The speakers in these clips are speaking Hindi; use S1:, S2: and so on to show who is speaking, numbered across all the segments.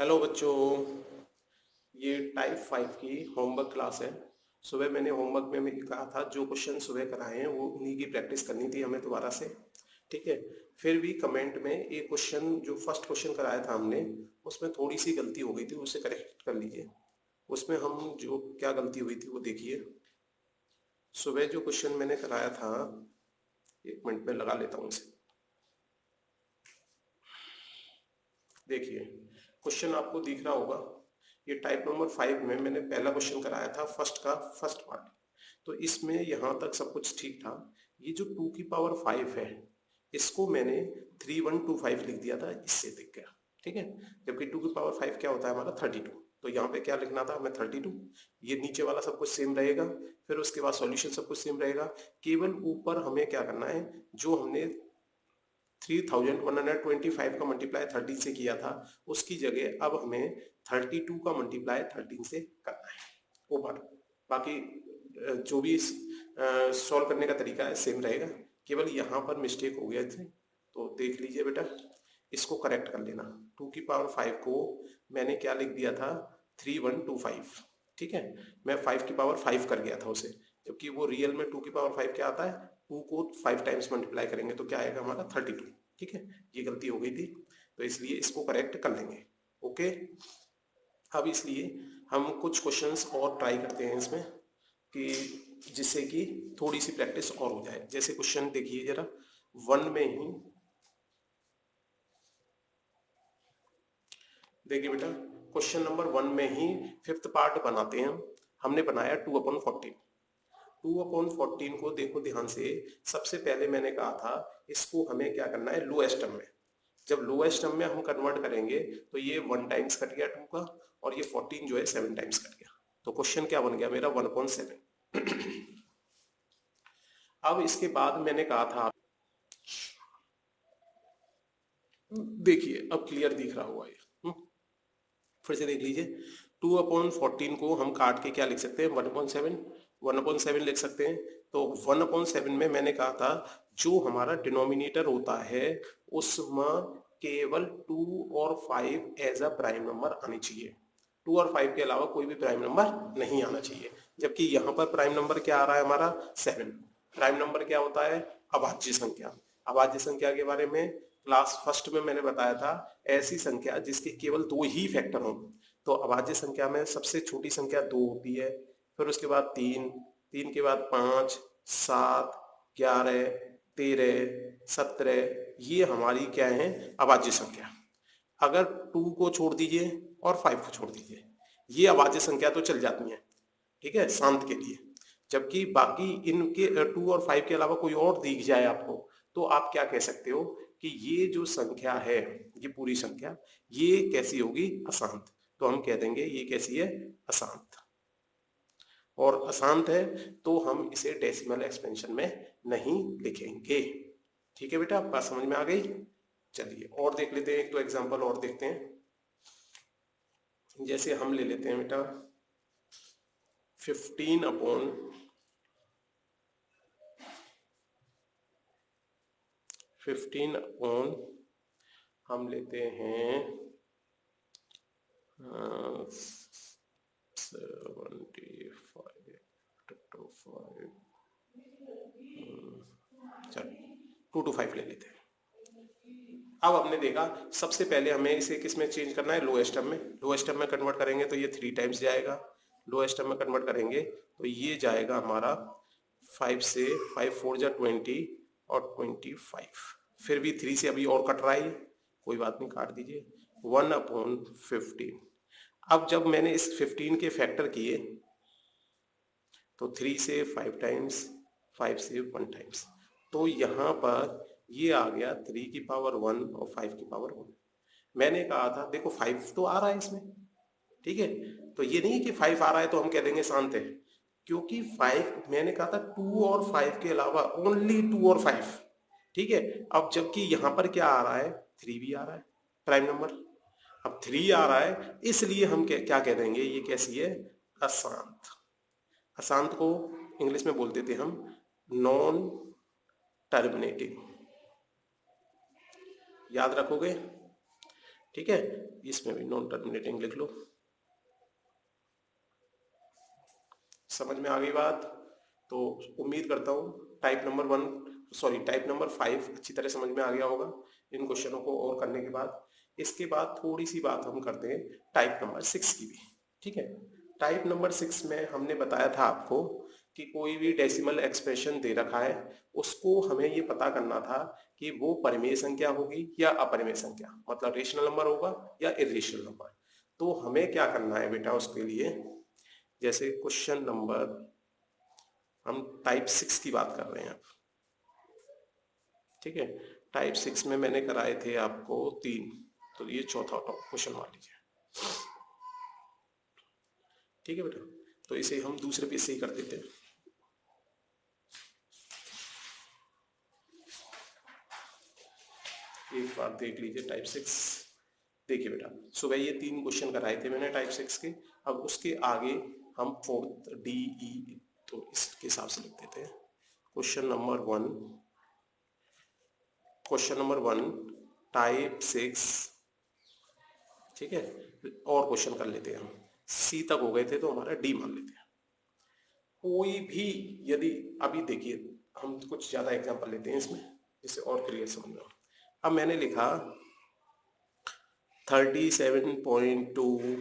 S1: हेलो बच्चों, ये टाइप 5 की होमवर्क क्लास है। सुबह मैंने होमवर्क में कहा था जो क्वेश्चन सुबह कराए हैं वो उन्हीं की प्रैक्टिस करनी थी हमें दोबारा से। ठीक है। फिर भी कमेंट में एक क्वेश्चन जो फर्स्ट क्वेश्चन कराया था हमने उसमें थोड़ी सी गलती हो गई थी, उसे करेक्ट कर लीजिए। उसमें हम जो क्या गलती हुई थी वो देखिए। सुबह जो क्वेश्चन मैंने कराया था, एक मिनट में लगा लेता हूँ इसे। देखिए, क्वेश्चन आपको दिख रहा होगा। ये टाइप नंबर 5 में मैंने पहला क्वेश्चन कराया था, फर्स्ट का फर्स्ट पार्ट। तो इसमें यहाँ तक सब कुछ ठीक था। ये जो 2 की पावर 5 है, इसको मैंने 3125 लिख दिया था, इससे दिख गया। ठीक है। जबकि 2 की पावर 5 क्या होता है हमारा 32। तो यहाँ पे क्या लिखना था हमें 32। ये नीचे वाला सब कुछ सेम रहेगा। फिर उसके बाद सॉल्यूशन सब कुछ सेम रहेगा। केवल ऊपर हमें क्या करना है, जो हमने 3125 का मल्टीप्लाई 13 से किया था, उसकी जगह अब हमें 32 का मल्टीप्लाई 13 से करना है ऊपर। बाकी जो भी सॉल्व करने का तरीका है सेम रहेगा। केवल यहाँ पर मिस्टेक हो गया थे, तो देख लीजिए बेटा, इसको करेक्ट कर लेना। 2 की पावर 5 को मैंने क्या लिख दिया था, 3125। ठीक है। मैं 5 की पावर 5 कर गया था उसे, जबकि वो रियल में 2 की पावर 5 क्या आता है, 2 को 5 टाइम्स मल्टीप्लाई करेंगे तो क्या आएगा हमारा 32। ठीक है। ये गलती हो गई थी, तो इसलिए इसको करेक्ट कर लेंगे। ओके। अब इसलिए हम कुछ क्वेश्चंस और ट्राई करते हैं इसमें, कि जिससे कि थोड़ी सी प्रैक्टिस और हो जाए। जैसे क्वेश्चन देखिए जरा, वन में ही देखिए बेटा, क्वेश्चन नंबर 1 में ही फिफ्थ पार्ट बनाते हैं हम। हमने बनाया 2/14। 2/14 को देखो ध्यान से। सबसे पहले मैंने कहा था इसको हमें क्या करना है, लोएस्ट टर्म में। जब लोएस्ट टर्म में हम कन्वर्ट करेंगे तो ये 1 टाइम्स कट गया 2 का, और ये 14 जो है 7 टाइम्स कट गया। तो क्वेश्चन क्या बन गया मेरा, 1/7। अब इसके बाद मैंने कहा था, देखिए अब क्लियर दिख रहा हुआ ये। फिर से देख लीजिए। 2/14 को हम काट के क्या लिख सकते हैं, 1/7। 1/7 लिख सकते हैं। तो 1/7 में मैंने कहा था जो हमारा डिनोमिनेटर होता है उसमें केवल 2 और 5 एज अ प्राइम नंबर आनी चाहिए। 2 और 5 के अलावा कोई भी प्राइम नंबर नहीं आना चाहिए। जबकि यहाँ पर प्राइम नंबर क्या आ रहा है हमारा, 7। प्राइम नंबर क्या होता है, अभाज्य संख्या। अभाज्य संख्या के बारे में क्लास फर्स्ट में मैंने बताया था, ऐसी संख्या जिसके केवल 2 ही फैक्टर हों। तो अभाज्य संख्या में सबसे छोटी संख्या 2 होती है, फिर उसके बाद 3, 3 के बाद 5, 7, 11, 13, 17, ये हमारी क्या है, अभाज्य संख्या। अगर 2 को छोड़ दीजिए और 5 को छोड़ दीजिए, ये अभाज्य संख्या तो चल जाती हैं। ठीक है, शांत के लिए। जबकि बाकी इनके 2 और 5 के अलावा कोई और दिख जाए आपको, तो आप क्या कह सकते हो कि ये जो संख्या है, ये पूरी संख्या, ये कैसी होगी, अशांत। तो हम कह देंगे ये कैसी है, अशांत। और अशांत है तो हम इसे डेसिमल एक्सपेंशन में नहीं लिखेंगे। ठीक है बेटा, आपको बात समझ में आ गई। चलिए और देख लेते हैं, एक दो एग्जांपल और देखते हैं। जैसे हम ले लेते हैं बेटा 15 अपॉन हम लेते हैं 75 to 5, चलो 2 to 5 ले लेते हैं। अब हमने देखा सबसे पहले हमें इसे किस में चेंज करना है, लोएस्ट टर्म में। लोएस्ट टर्म में कन्वर्ट करेंगे तो ये 3 टाइम्स जाएगा। लोएस्ट टर्म में कन्वर्ट करेंगे तो ये जाएगा हमारा 5 से, 5 4 जा 20 और 25। फिर भी 3 से अभी और कट रहा है, कोई बात नहीं, काट दीजिए। 1/15। अब जब मैंने इस 15 के फैक्टर किए तो 3 से 5 टाइम्स, 5 से 1 टाइम्स, तो यहाँ पर ये आ गया 3 की पावर 1 और 5 की पावर 1। मैंने कहा था देखो 5 तो आ रहा है इसमें, ठीक है। तो ये नहीं कि 5 आ रहा है तो हम कह देंगे शांत है, क्योंकि 5 मैंने कहा था 2 और 5 के अलावा ओनली 2 और 5। ठीक है। अब जबकि यहाँ पर क्या आ रहा है, 3 भी आ रहा है प्राइम नंबर। अब 3 आ रहा है, इसलिए हम क्या कह देंगे, ये कैसी है, अशांत। अशांत को इंग्लिश में बोलते थे हम नॉन टर्मिनेटिंग। याद रखोगे। ठीक है, इसमें भी नॉन टर्मिनेटिंग लिख लो। समझ में आ गई बात? तो उम्मीद करता हूँ टाइप नंबर 5 अच्छी तरह समझ में आ गया होगा इन क्वेश्चनों को और करने के बाद। इसके बाद थोड़ी सी बात हम करते हैं टाइप नंबर 6 की भी। ठीक है, टाइप नंबर 6 में हमने बताया था आपको कि कोई भी डेसिमल एक्सप्रेशन दे रखा है, उसको हमें ये पता करना था कि वो परिमेय संख्या होगी या अपरिमेय संख्या, मतलब रेशनल नंबर होगा या इरेशनल नंबर। तो हमें क्या करना है बेटा उसके लिए, जैसे क्वेश्चन नंबर, हम टाइप 6 की बात कर रहे हैं अब। ठीक है, टाइप 6 में मैंने कराए थे आपको 3, तो ये चौथा क्वेश्चन मान लीजिए। ठीक है बेटा, तो इसे हम दूसरे पेज से ही कर देते हैं। एक बार देख लीजिए टाइप 6। देखिए बेटा, सुबह ये 3 क्वेश्चन कराए थे मैंने टाइप 6 के। अब उसके आगे हम 4 डी ई, तो इसके हिसाब से लिख देते हैं। Question number 1 type 6। ठीक है, और क्वेश्चन कर लेते हैं हम। सी तक हो गए थे तो हमारा डी मान लेते हैं। कोई भी यदि, अभी देखिए हम कुछ ज्यादा एग्जांपल लेते हैं इसमें जिससे और क्लियर समझ में। अब मैंने लिखा 37.2,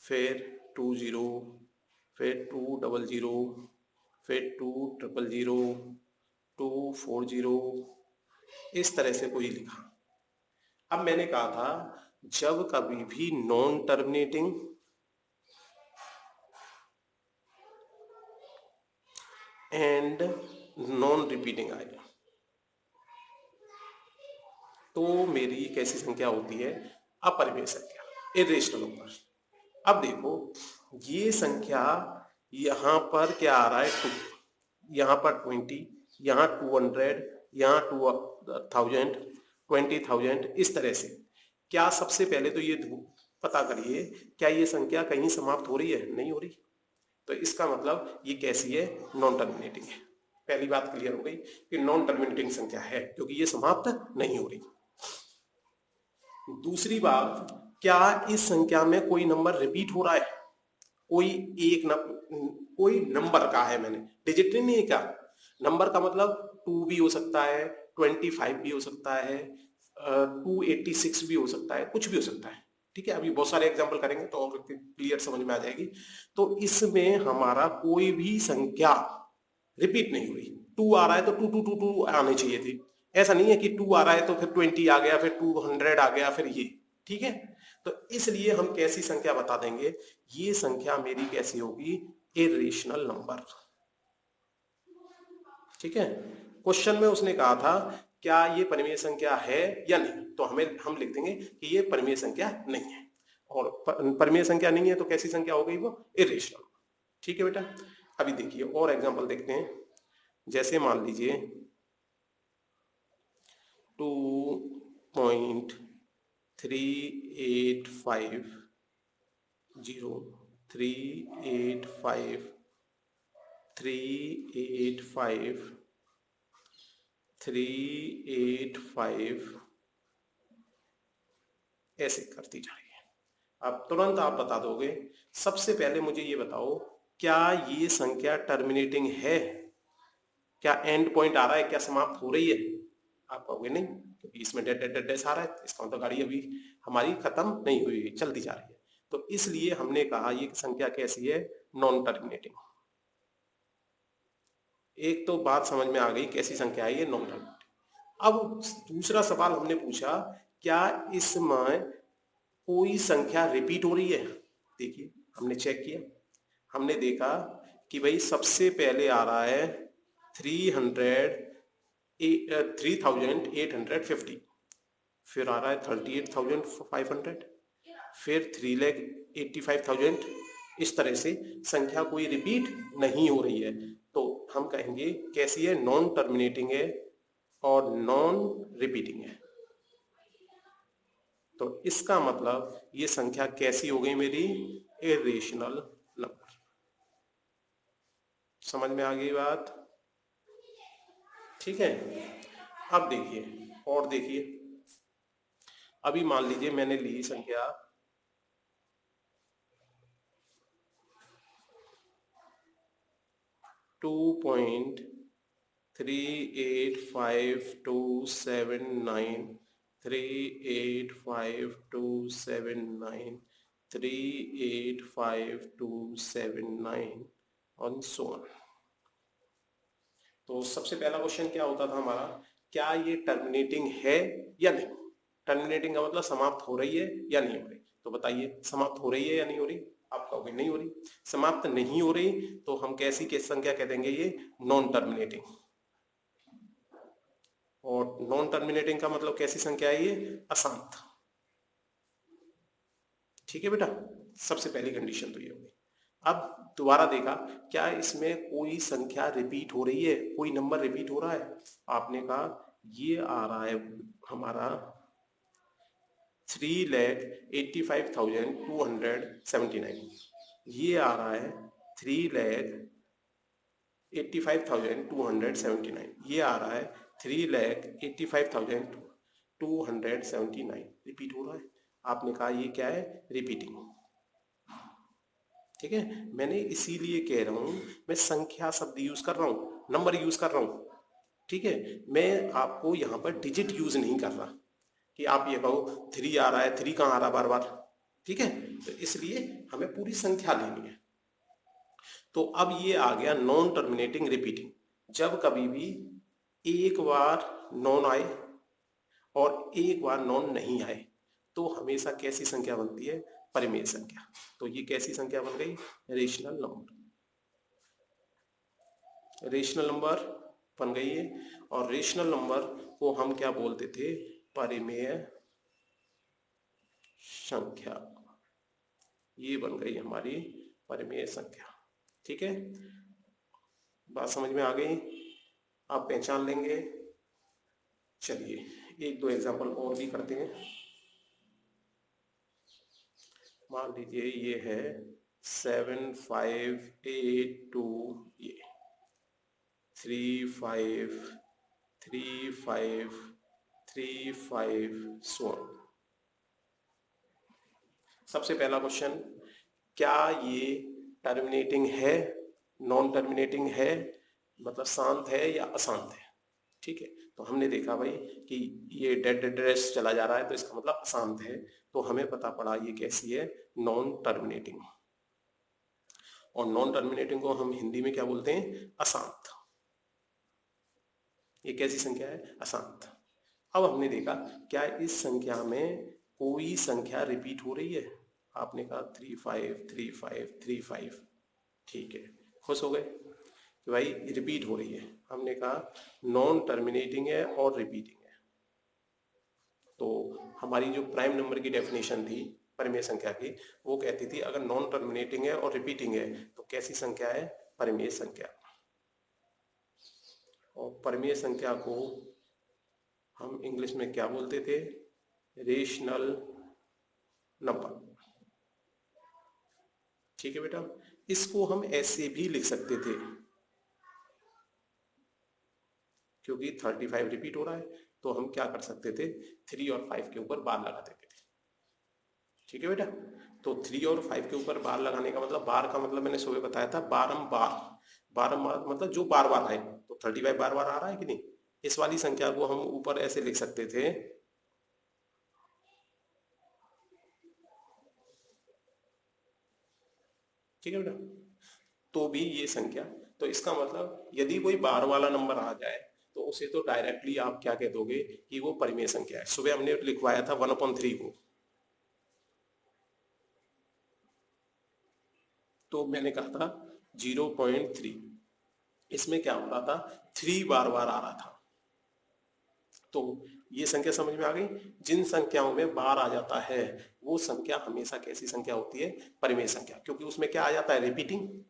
S1: फिर 20, फिर 200, फिर 200, 240, इस तरह से कोई लिखा। अब मैंने कहा था जब कभी भी non terminating and non repeating आए तो मेरी कैसी संख्या होती है, अपरिमेय संख्या, इरेशनल नंबर। अब देखो ये संख्या, यहां पर क्या आ रहा है 2, यहां पर 20, यहाँ 200, यहाँ 2000, 20,000, इस तरह से। क्या सबसे पहले तो ये पता करिए क्या ये संख्या कहीं समाप्त हो रही है? नहीं हो रही। तो इसका मतलब ये कैसी है? नॉन टर्मिनेटिंग है। पहली बात क्लियर हो गई कि नॉन टर्मिनेटिंग संख्या है क्योंकि ये समाप्त नहीं हो रही। दूसरी बात, क्या इस संख्या में कोई नंबर रिपीट हो रहा है? कोई नंबर का है, मैंने डिजिट नहीं है क्या? नंबर का मतलब 2 भी हो सकता है, 25 भी हो सकता है, 286 भी हो सकता है, कुछ भी हो सकता है। ठीक है, अभी बहुत सारे एग्जांपल करेंगे तो और क्लियर समझ में आ जाएगी। तो इसमें हमारा कोई भी संख्या रिपीट नहीं हुई। 2 आ रहा है तो 2 आने चाहिए थी। ऐसा नहीं है कि 2 आ रहा है तो फिर 20 आ गया, फिर 200 आ गया, फिर ये। ठीक है, तो इसलिए हम कैसी संख्या बता देंगे, ये संख्या मेरी कैसी होगी? Irrational number. ठीक है, क्वेश्चन में उसने कहा था क्या ये परिमेय संख्या है या नहीं, तो हम लिख देंगे कि ये परिमेय संख्या नहीं है। और परिमेय संख्या नहीं है तो कैसी संख्या हो गई वो? इरेशनल। ठीक है बेटा, अभी देखिए और एग्जांपल देखते हैं। जैसे मान लीजिए 2.385, 385, 385, 385, ऐसे करती जा रही है। अब तुरंत आप बता दोगे। सबसे पहले मुझे ये बताओ, क्या ये संख्या टर्मिनेटिंग है? क्या एंड पॉइंट आ रहा है? क्या समाप्त हो रही है? आप कहोगे नहीं, क्योंकि इसमें डेड डेड डेड आ रहा है, इसका मतलब गाड़ी अभी हमारी खत्म नहीं हुई, चलती जा रही है। तो इसलिए हमने कहा ये संख्या कैसी है? Non terminating. एक तो बात समझ में आ गई कैसी संख्या है ये? Non terminating. अब दूसरा सवाल हमने पूछा, क्या इसमें कोई संख्या रिपीट हो रही है? देखिए हमने चेक किया, हमने देखा कि भाई सबसे पहले आ रहा है 3,850, फिर आ रहा है 38,500, फिर 3,85,000। इस तरह से संख्या कोई रिपीट नहीं हो रही है, तो हम कहेंगे कैसी है? नॉन टर्मिनेटिंग है और नॉन रिपीटिंग है। तो इसका मतलब ये संख्या कैसी हो गई मेरी? Irrational number. समझ में आ गई बात? ठीक है, अब देखिए और देखिए, अभी मान लीजिए मैंने ली संख्या 2.385279, 385,279, 385,279 on so on। तो सबसे पहला क्वेश्चन क्या होता था हमारा, क्या ये टर्मिनेटिंग है या नहीं। टर्मिनेटिंग का मतलब समाप्त हो रही है या नहीं हो रही। तो बताइए समाप्त हो रही है या नहीं हो रही। आप कहोगे नहीं हो रही। समाप्त नहीं हो रही तो हम कैसी केस संख्या कह देंगे, ये नॉन टर्मिनेटिंग। और नॉन टर्मिनेटिंग का मतलब कैसी संख्या है, ये अशांत। ठीक है बेटा, सबसे पहली कंडीशन तो ये होगी। अब दोबारा देखा, क्या इसमें कोई संख्या रिपीट हो रही है, कोई नंबर रिपीट हो रहा है। आपने कहा ये आ रहा है हमारा 3,85,279, ये आ रहा है 3,85,279, ये आ रहा है 3,85,279 रिपीट हो रहा है। आपने कहा ये क्या है, रिपीटिंग। ठीक है, मैंने इसीलिए कह रहा हूं, मैं संख्या शब्द यूज कर रहा हूं, नंबर यूज कर रहा हूं। ठीक है, मैं आपको यहां पर डिजिट यूज नहीं कर रहा कि आप ये कहो 3 आ रहा है, 3 कहां आ रहा बार बार। ठीक है, तो इसलिए हमें पूरी संख्या लेनी है। तो अब ये आ गया नॉन टर्मिनेटिंग रिपीटिंग। जब कभी भी एक बार नॉन आए और एक बार नॉन नहीं आए तो हमेशा कैसी संख्या बनती है, परिमेय संख्या। तो ये कैसी संख्या बन गई, रेशनल नंबर। रेशनल नंबर बन गई है। और रेशनल नंबर को हम क्या बोलते थे, परिमेय संख्या। ये बन गई हमारी परिमेय संख्या। ठीक है, बात समझ में आ गई, आप पहचान लेंगे। चलिए एक दो एग्जांपल और भी करते हैं। मान लीजिए ये है 7,5,8,2, ये 3,5,3,5,3,5 सो। सबसे पहला क्वेश्चन, क्या ये टर्मिनेटिंग है, नॉन टर्मिनेटिंग है, मतलब शांत है या अशांत है। ठीक है, तो हमने देखा भाई कि ये डेड एड्रेस चला जा रहा है तो इसका मतलब अशांत है। तो हमें पता पड़ा ये कैसी है, नॉन टर्मिनेटिंग। और नॉन टर्मिनेटिंग को हम हिंदी में क्या बोलते हैं, अशांत। ये कैसी संख्या है, अशांत। अब हमने देखा क्या इस संख्या में कोई संख्या रिपीट हो रही है। आपने कहा 3,5,3,5,3,5। ठीक है, खुश हो गए कि भाई रिपीट हो रही है। हमने कहा नॉन टर्मिनेटिंग है और रिपीटिंग है। तो हमारी जो प्राइम नंबर की डेफिनेशन थी परिमेय संख्या की, वो कहती थी अगर नॉन टर्मिनेटिंग है और रिपीटिंग है तो कैसी संख्या है, परिमेय संख्या। और परिमेय संख्या को हम इंग्लिश में क्या बोलते थे, रेशनल नंबर। ठीक है बेटा, इसको हम ऐसे भी लिख सकते थे क्योंकि 35 रिपीट हो रहा है तो हम क्या कर सकते थे, 3 और 5 के ऊपर बार लगा देते थे। ठीक है बेटा, तो 3 और 5 के ऊपर बार लगाने का मतलब, बार का मतलब मैंने सुबह बताया था बारंबार। बारंबार मतलब जो बार बार आए, तो 35 बार बार आ रहा है कि नहीं। इस वाली संख्या को हम ऊपर ऐसे लिख सकते थे, ठीक है बेटा। तो भी ये संख्या, तो इसका मतलब यदि कोई बार वाला नंबर आ जाए तो उसे तो डायरेक्टली आप क्या कह दोगे कि वो परिमेय संख्या है। सुबह हमने लिखवाया था 1/3 को, तो मैंने कहा था 0.3। इसमें क्या हो रहा था, 3 बार बार आ रहा था। तो ये संख्या समझ में आ गई। जिन संख्याओं में बार आ जाता है वो संख्या हमेशा कैसी संख्या होती है, परिमेय संख्या, क्योंकि उसमें क्या आ जाता है, रिपीटिंग।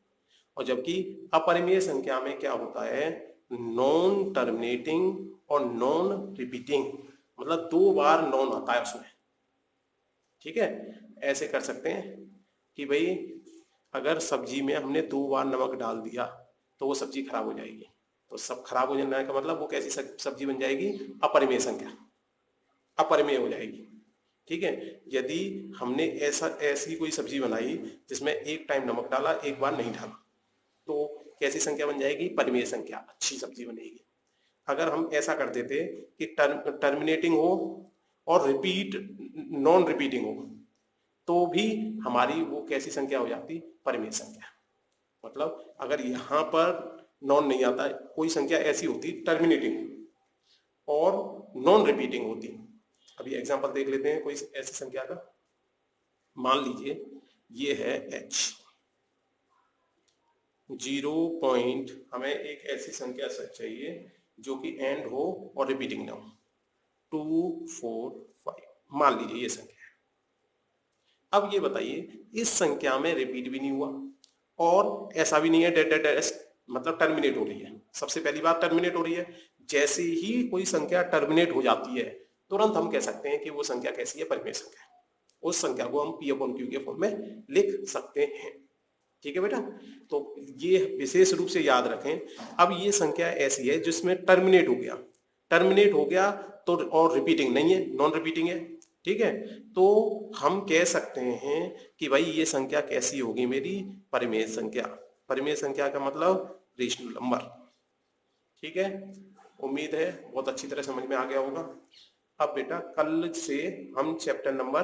S1: और जबकि अपरिमेय संख्या में क्या होता है, नॉन टर्मिनेटिंग और नॉन रिपीटिंग, मतलब 2 बार नॉन आता है उसमें। ठीक है, ऐसे कर सकते हैं कि भाई अगर सब्जी में हमने 2 बार नमक डाल दिया तो वो सब्जी खराब हो जाएगी। तो सब खराब हो जाने का मतलब वो कैसी सब्जी बन जाएगी, अपरिमेय संख्या, अपरिमेय हो जाएगी। ठीक है। यदि हमने ऐसी कोई सब्जी बनाई जिसमें एक टाइम नमक डाला, एक बार नहीं डाला, तो कैसी संख्या बन जाएगी? परिमेय संख्या, अच्छी सब्जी बनेगी। अगर हम ऐसा कर देते कि टर्मिनेटिंग हो और रिपीट नॉन रिपीटिंग हो, तो भी हमारी वो कैसी संख्या हो जाती? परिमेय संख्या। मतलब अगर यहां पर नॉन नहीं आता, कोई संख्या ऐसी होती टर्मिनेटिंग और नॉन रिपीटिंग होती। अभी एग्जांपल देख लेते हैं कोई ऐसी संख्या का। मान लीजिए ये है h, 0 पॉइंट, हमें एक ऐसी संख्या चाहिए जो कि एंड हो और रिपीटिंग ना हो। 2, 4, 5 मान लीजिए ये संख्या है। अब ये बताइए, इस संख्या में रिपीट भी नहीं हुआ और ऐसा भी नहीं है डेड डेड, मतलब टर्मिनेट हो रही है। सबसे पहली बात टर्मिनेट हो रही है। जैसे ही कोई संख्या टर्मिनेट हो जाती है, तुरंत हम कह सकते हैं कि वो संख्या कैसी है? परिमेय संख्या। उस संख्या को हम P/Q के फॉर्म में लिख सकते हैं। ठीक है बेटा, तो ये विशेष रूप से याद रखें। अब ये संख्या ऐसी है जिसमें टर्मिनेट हो गया, टर्मिनेट हो गया तो और रिपीटिंग नहीं है, नॉन रिपीटिंग है। ठीक है, तो हम कह सकते हैं कि भाई ये संख्या कैसी होगी? मेरी परिमेय संख्या। परिमेय संख्या का मतलब रेशनल नंबर। ठीक है, उम्मीद है बहुत अच्छी तरह समझ में आ गया होगा। अब बेटा कल से हम चैप्टर नंबर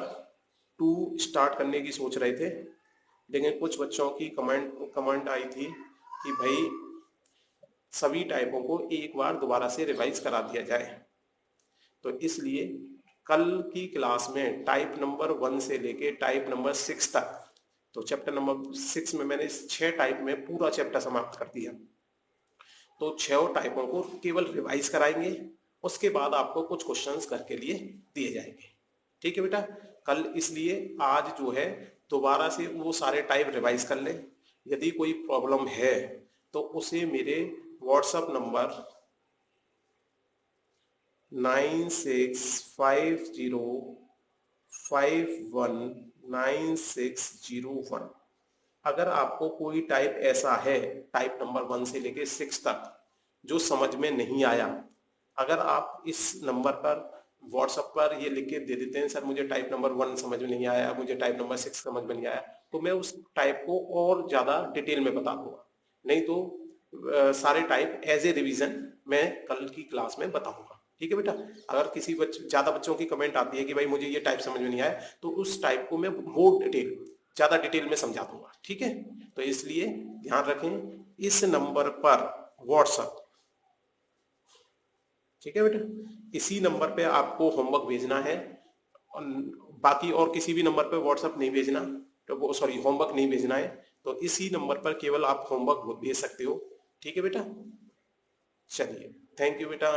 S1: 2 स्टार्ट करने की सोच रहे थे, लेकिन कुछ बच्चों की कमेंट आई थी कि भाई सभी टाइपों को एक बार दोबारा से रिवाइज करा दिया जाए। तो इसलिए कल की क्लास में टाइप नंबर 1 से लेके टाइप नंबर 6 तक, तो चैप्टर नंबर 6 में मैंने 6 टाइप में पूरा चैप्टर समाप्त कर दिया। तो 6 टाइपों को केवल रिवाइज कराएंगे, उसके बाद आपको कुछ क्वेश्चंस घर के लिए दिए जाएंगे। ठीक है बेटा, कल इसलिए आज जो है दोबारा से वो सारे टाइप रिवाइज कर लें। यदि कोई प्रॉब्लम है तो उसे मेरे व्हाट्सएप नंबर 9650519601, अगर आपको कोई टाइप ऐसा है, टाइप नंबर 1 से लेके 6 तक, जो समझ में नहीं आया, अगर आप इस नंबर पर व्हाट्सएप पर ये लिख के दे देते हैं, सर मुझे टाइप नंबर 1 समझ में नहीं आया, मुझे टाइप नंबर 6 समझ में नहीं आया, तो मैं उस टाइप को और ज्यादा डिटेल में बता दूंगा। नहीं तो सारे टाइप एज ए रिवीजन मैं कल की क्लास में बताऊंगा। ठीक है बेटा, अगर किसी ज्यादा बच्चों की कमेंट आती है कि भाई मुझे ये टाइप समझ में नहीं आया, तो उस टाइप को मैं मोर डिटेल, ज्यादा डिटेल में समझा दूंगा। ठीक है, तो इसलिए ध्यान रखें इस नंबर पर व्हाट्सएप, ठीक है बेटा, इसी नंबर पे आपको होमवर्क भेजना है, बाकी और किसी भी नंबर पे व्हाट्सएप नहीं भेजना, तो वो सॉरी होमवर्क नहीं भेजना है। तो इसी नंबर पर केवल आप होमवर्क भेज सकते हो। ठीक है बेटा, चलिए, थैंक यू बेटा।